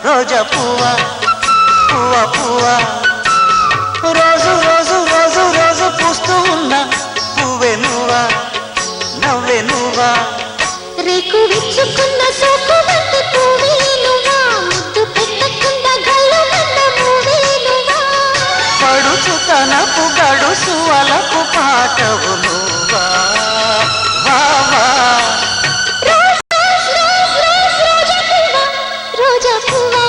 రోజా పువ్వా పువ్వా పువ్వా రోజు రోజు రోజు రోజు పూస్తూ ఉన్నా పువ్వే నువ్వా నవ్వే నువ్వా రేకు విచ్చుకున్న సోకు వంటి పువ్వే నువ్వా ముద్దు పెట్టకుండా గల్లు కన్న పువ్వే నువ్వా పడుచు తనపు గడుసు అలకు పాటవు నువ్వా వా వా రోజా పువ్వా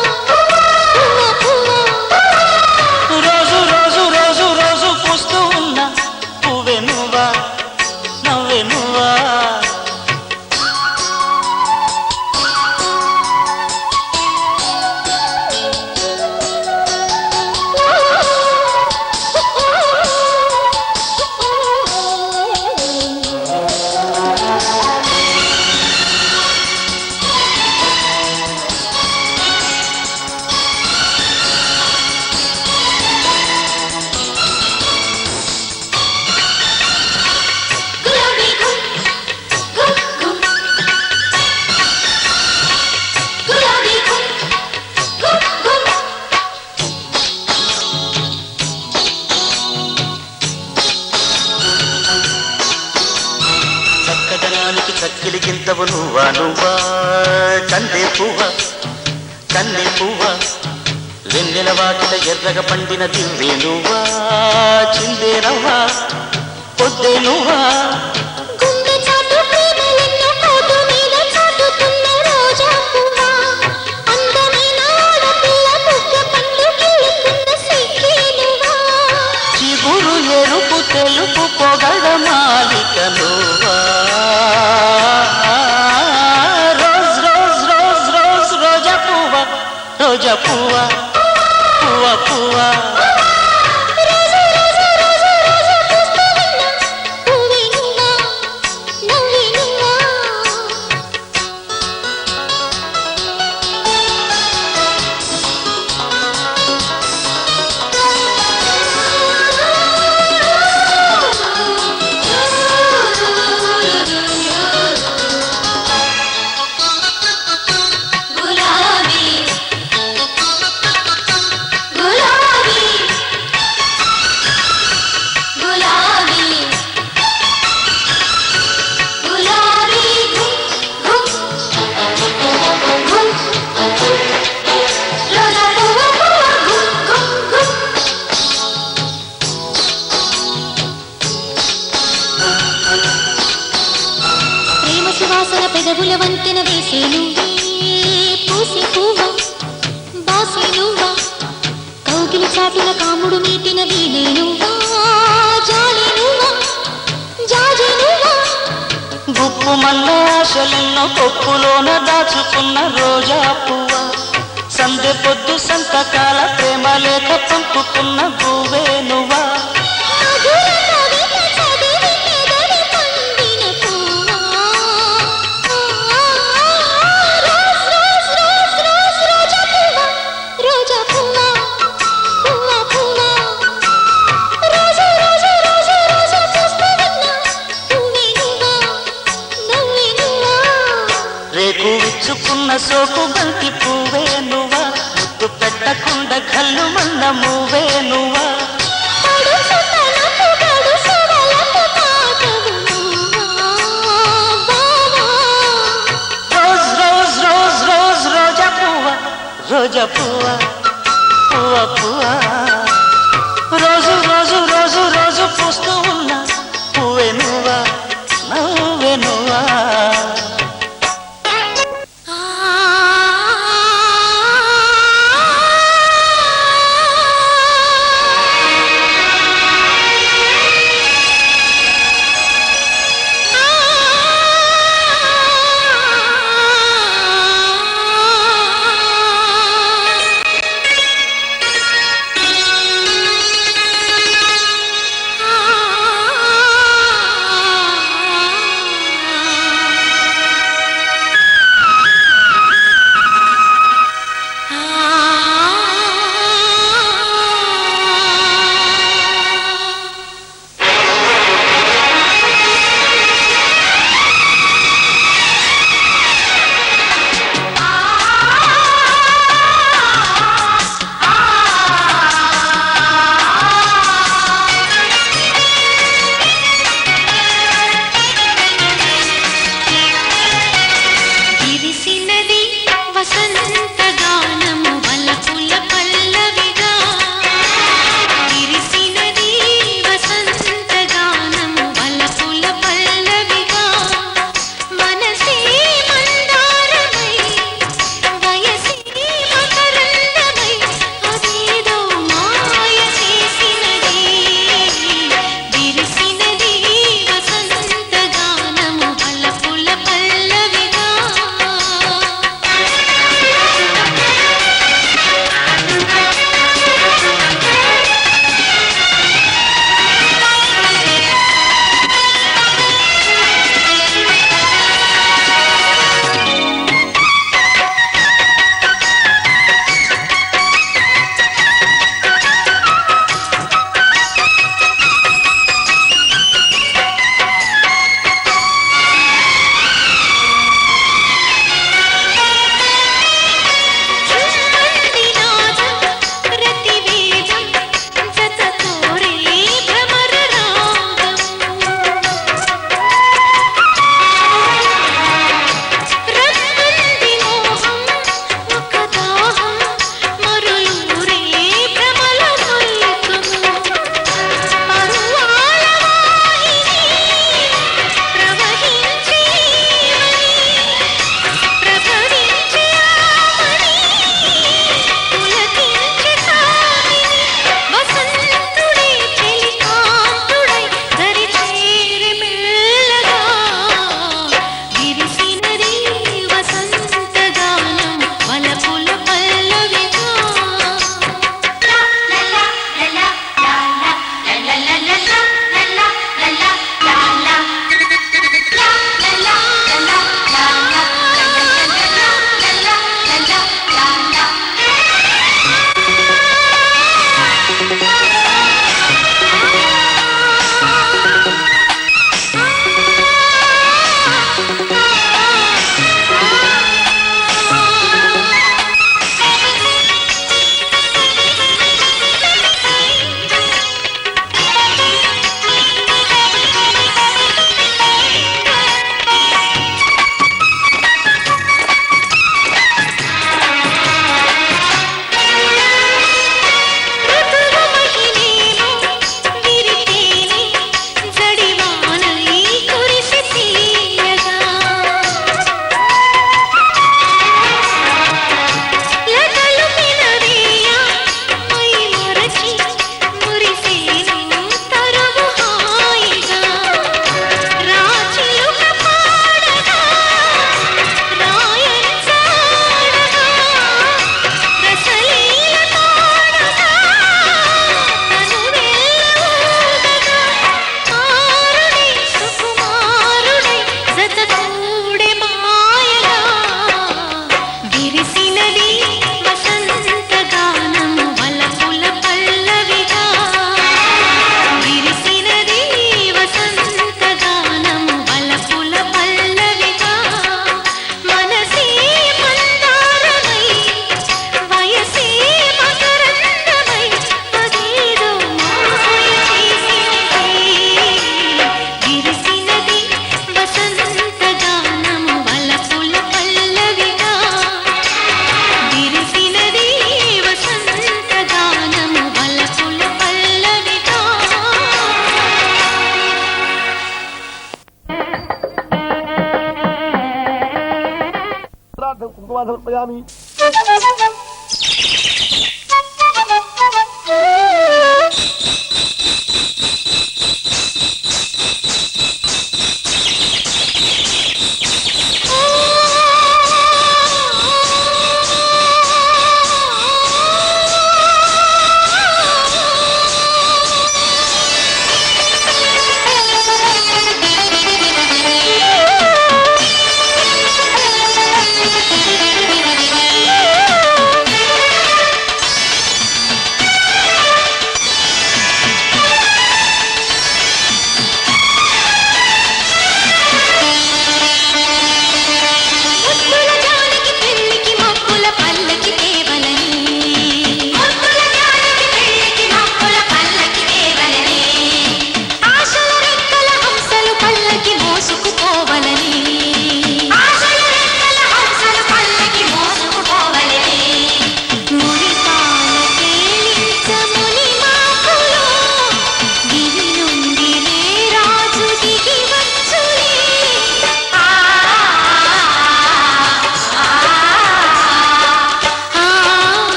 రోజు రోజు రోజు రోజు పూస్తూ ఉన్నా పువ్వే నువ్వా నవ్వే నువ్వా చక్కిలిగింతవు నువ్వా నువ్వా కందే పువ్వా కన్నె పువ్వా వెన్నెల వాకిట ఎర్రగ పండిన దివ్వే నువ్వా చిందే నవ్వా పొద్దే నువ్వా గుండె చాటు ప్రేమలెన్నో కోటు మీద చాటుతున్న రోజా రోజా పువ్వా పువ్వా పువ్వా వాసన పెదవుల వంతెన వేసే నువ్వే పూసే పువ్వా బాసే నువ్వా కౌగిలి చాటుల కాముడు మీటిన వీలే నువ్వా జాలే నువ్వా జాజే నువ్వా గుప్పు మల్ల ఆశలెన్నో కొప్పులోన దాచుకున్న రోజా పువ్వా సందె పొద్దు సంతకాల ప్రేమ లేఖ పంపుకున్న గువ్వే నువ్వా రేకు విచ్చుకున్న సోకు బంతి పువ్వే నువ్వా ముద్దు పెట్టకుండా కళ్ళు మన్న మువ్వే నువ్వా రోజ్ రోజ్ రోజ్ రోజ్ రోజా పువ్వా రోజా పువ్వా పువ్వా పువ్వా రోజు రోజు రోజు రోజు పూస్తూ ఉన్నా పువ్వే నువ్వా నవ్వే నువ్వా కుంకుమ సమర్పయామి.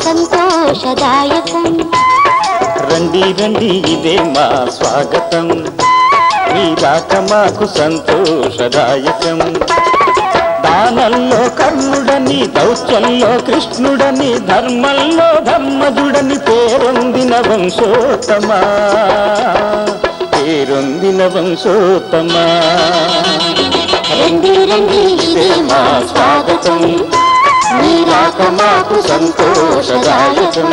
సంతోషదాయకం. రండి రండి ఇదే మా స్వాగతం, మీ రాక మాకు సంతోషదాయకం. దానంలో కర్ణుడని, దౌత్యంలో కృష్ణుడని, ధర్మంలో ధర్మజుడని పేరొందిన వంశోత్తమా, పేరొందిన వంశోత్తమా. రండి రండి ఇదే మా స్వాగతం, మీ రాక మాకు సంతోషదాయకం.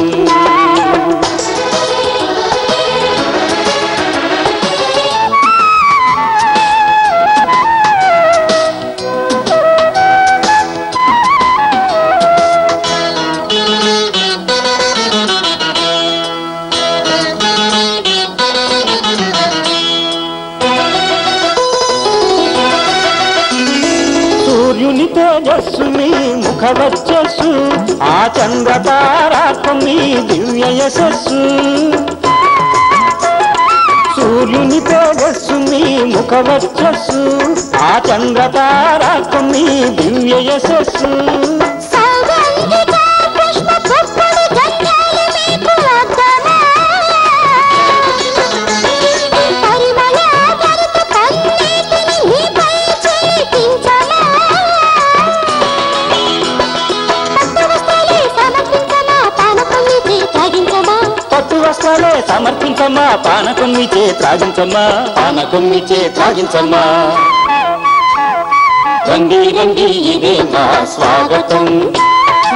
సూర్యుని తేజస్సు మీ ముఖ వచ్చస్సు, ఆ చంద్రతారాకు మీ దివ్య యశస్సు. సూర్యుని తేజస్సు మీ ముఖ వచ్చస్సు, ఆ చంద్రతారాకు మీ దివ్య యశస్సు. పుష్ప శాస్త్రాలే సమర్పించమ్మా, పానకొమ్మిచే త్రాగించమ్మా, పానకొమ్మిచే త్రాగించమ్మా. రండి రండి ఇదే మా స్వాగతం,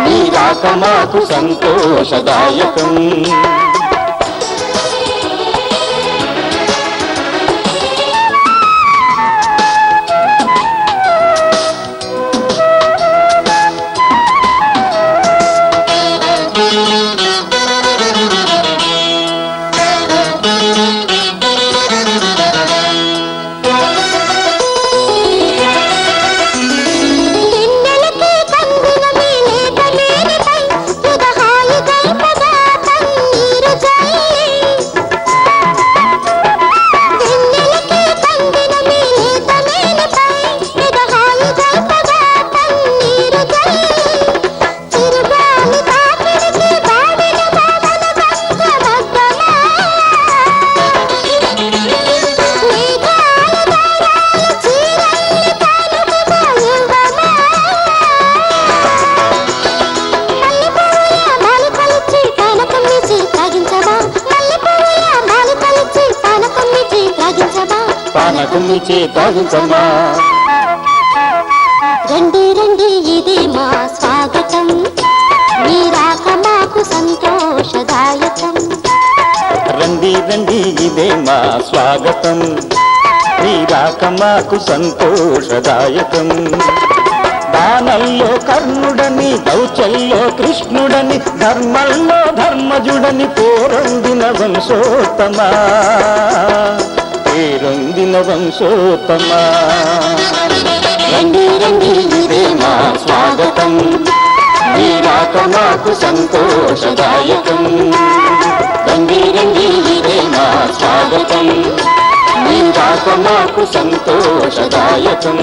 నీ రాక మాకు సంతోషదాయకం. పానకొమ్మిచే త్రాగించమ్మా. రండి రండి ఇది మా స్వాగతం, నీ రాక మాకు సంతోషదాయకం. రండి రండి ఇదే మా స్వాగతం, నీ రాక మాకు సంతోషదాయకం. దానంలో కర్ణుడని, దౌత్యంలో కృష్ణుడని, ధర్మంలో ధర్మజుడని పోరొందిన వంశోత్తమా, పేరొందిన వంశోత్తమా. రండి రండి ఇదే మా స్వాగతం, నీ రాక మాకు సంతోషదాయకం. రండి రండి ఇదే మా స్వాగతం, నీ రాక మాకు సంతోషదాయకం.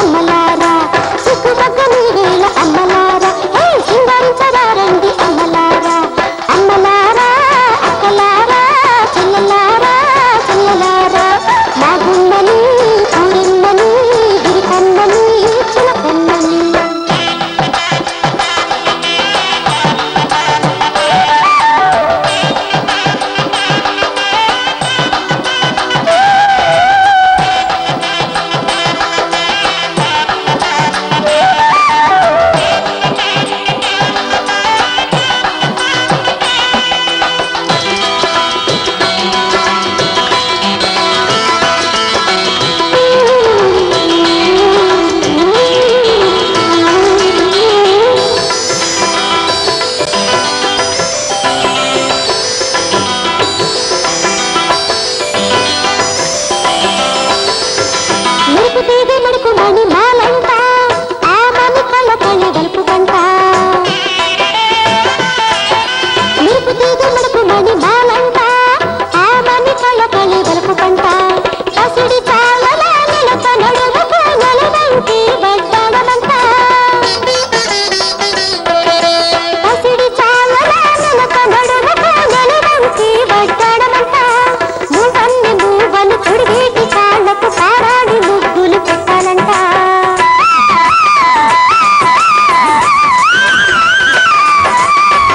అమ్మలారా, సిగ్గుబగ్గని వేళ అమ్మలారా, హే సింగారించరా రండి మెరుపు తీగ మెడుకు మణి మాలంట ఆ మణి కళ్ళ కళ్ళ గలుపు పంట మెరుపు తీగ మెడుకు మణి మాలంట ఆ మణి కళ్ళ కళ్ళ గలుపు పంట పసిడి చాలల నిలక నడుముకు నలువంటి వడ్డాణమంట పసిడి చాలల నిలక నడుముకు నలువంటి వడ్డాణమంట మూవన్ని మూవలు తొడిగేటి కాళ్ళకు పారాడి ముగ్గులు పెట్టాలంట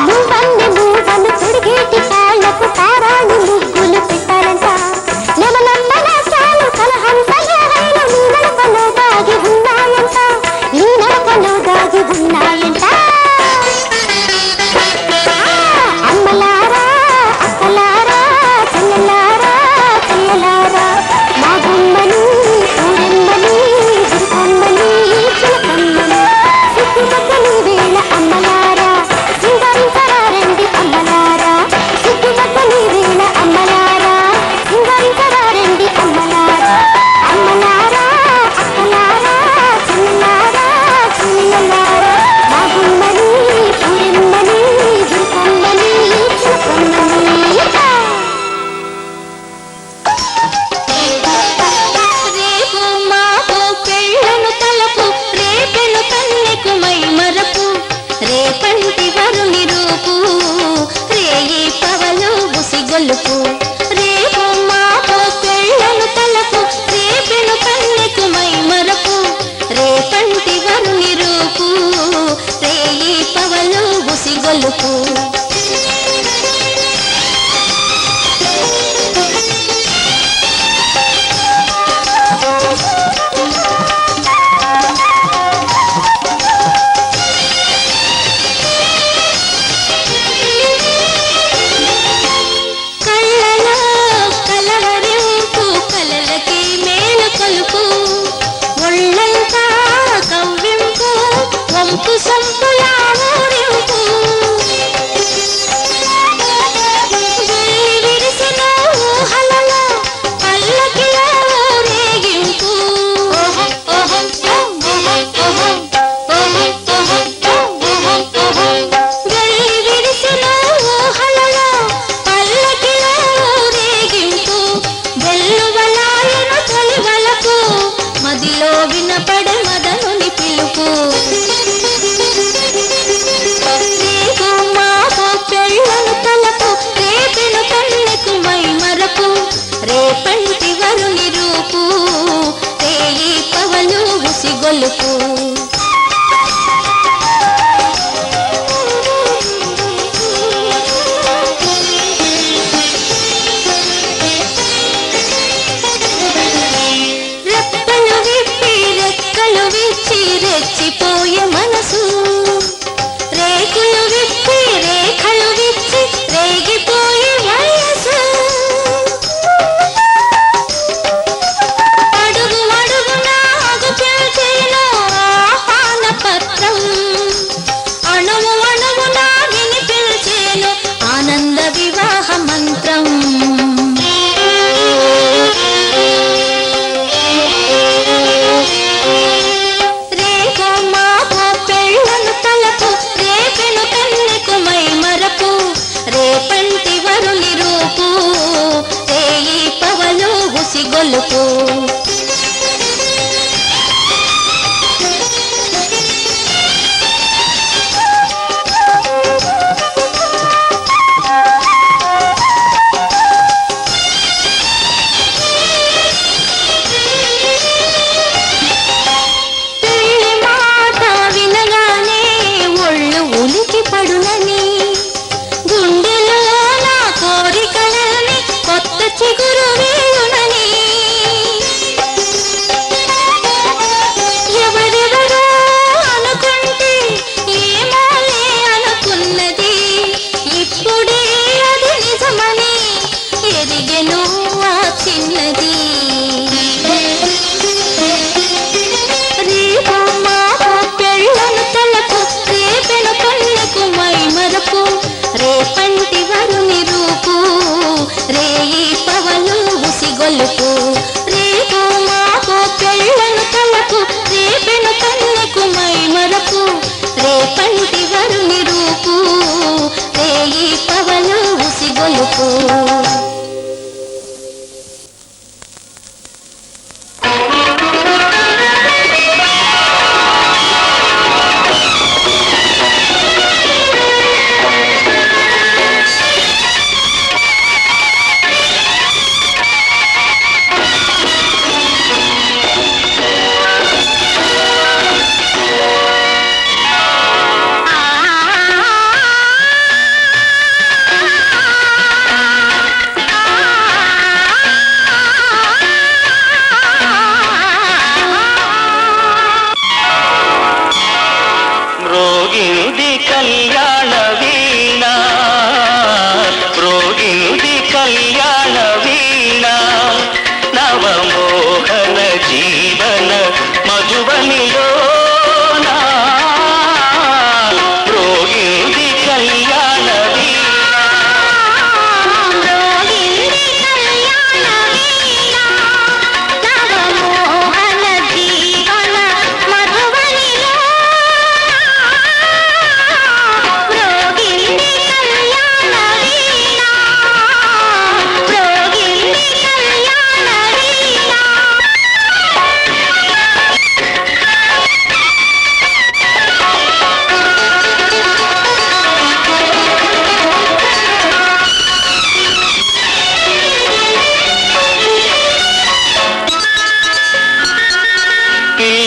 మూవన్ని మూవలు తొడిగేటి కాళ్ళకు పారాడి ముగ్గులు పెట్టాలంట నెమలమ్మల చాలు కలహంసలు హైలు నీ నడకలో దాగి ఉన్నాయంట నీ నడకలో దాగి ఉన్నాయంట అమ్మలారా అక్కలారా చెల్లెలారా చెల్లెలారా మా గుమ్మని ఊరెమ్మని దుర్గమ్మని చిలకమ్మని సిగ్గుమగ్గని వేళ అమ్మలారా సింగరించరారండి అమ్మలారా సిగ్గుమగ్గని వేళ అమ్మలారా సింగరించరారండి అమ్మలారా అమ్మలారా అక్కలారా చెల్లెలారా చెల్లెలారా మా గుమ్మని ఊరెమ్మని దుర్గమ్మని చిలకమ్మని రేపు మాపు పెళ్ళను తలపు రేపెను కన్నెకు మై మరపు రేపంటి వరుని రూపు రేయి పవలు బుసిగొలుపు రేపు మాపు పెళ్ళను తలపు రేపెను కన్నెకు మై మరపు రేపంటి వరుని రూపు రేయి పవలు బుసిగొలుపు కళ్ళలో కలవరింపు కలలకి మేలు కొలుపు ఒళ్ళంతా కవ్వింపు వంపు సంపులా ఊరింపు వెళ్ళి విరిసిన ఊహలలో పల్లకిలో ఊరేగింపు వెళ్ళి విరిసిన ఊహలలో పల్లకిలో ఊరేగింపు వెల్లువలాయను తొలివలకు మదిలో వినపడే మదనుని పిలుపు రేపు మాపు పెళ్ళను తలపు రేపెను కన్నెకు మై మరపు రేపంటి వరుని రూపు రేయి పవలు ఉసిగొలుపు రెప్పలు విప్పి రెక్కలు విచ్చి రెచ్చిపోయే మనసు రేకులు విప్పి రేఖలు విచ్చి రేగిపోయే వయసు అడుగు అడుగున ఆగు పిలిచేను ఆహ్వాన పత్రం అణువు అణువున విని పిలిచేను ఆనంద వివాహ మంత్రం రేపు మా వలపు రేపెను కన్నెకు మై మరపు రేపంటి వరుని రూపు రేయి పవలు ఉసిగొలుపు కళ్యాణ వీణ మ్రోగింది కళ్యాణ వీణ నవమోహన జీవన మధువనిలో మ్రోగింది కళ్యాణ వీణ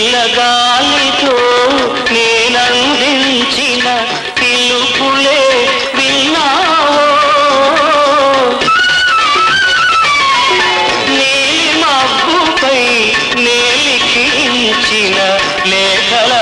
పిల్లగాలితో నేనందించిన పిలుపులే విన్నావో నీలి మబ్బుపై నేలిఖించిన లేఖలందుకున్నావో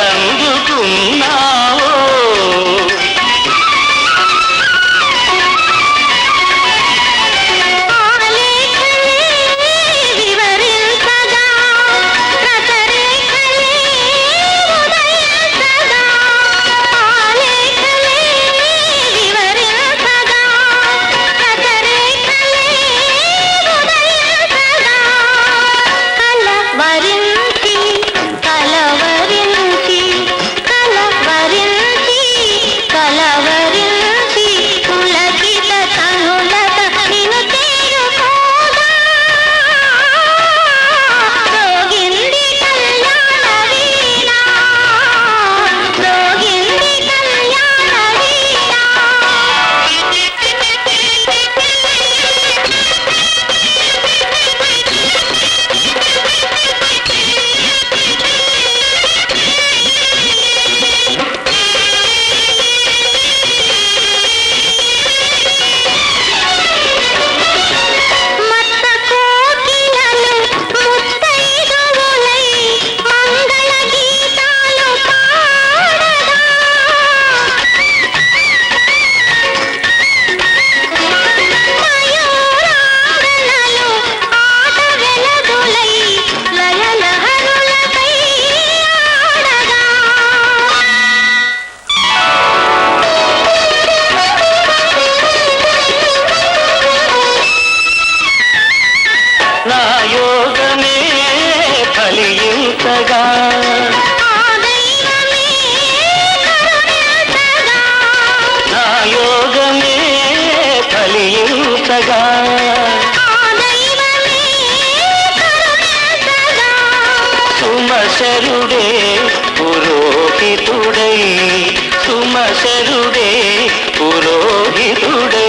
నా యోగమే ఫలించగా నా యోగమే ఫలించగా సుమశరుడే పురోహితుడై సుమశరుడే పురోహితుడై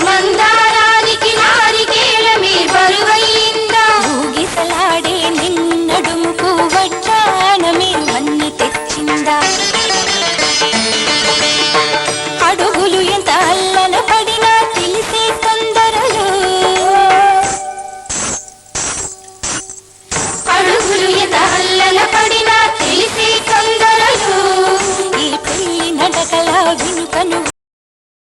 మందా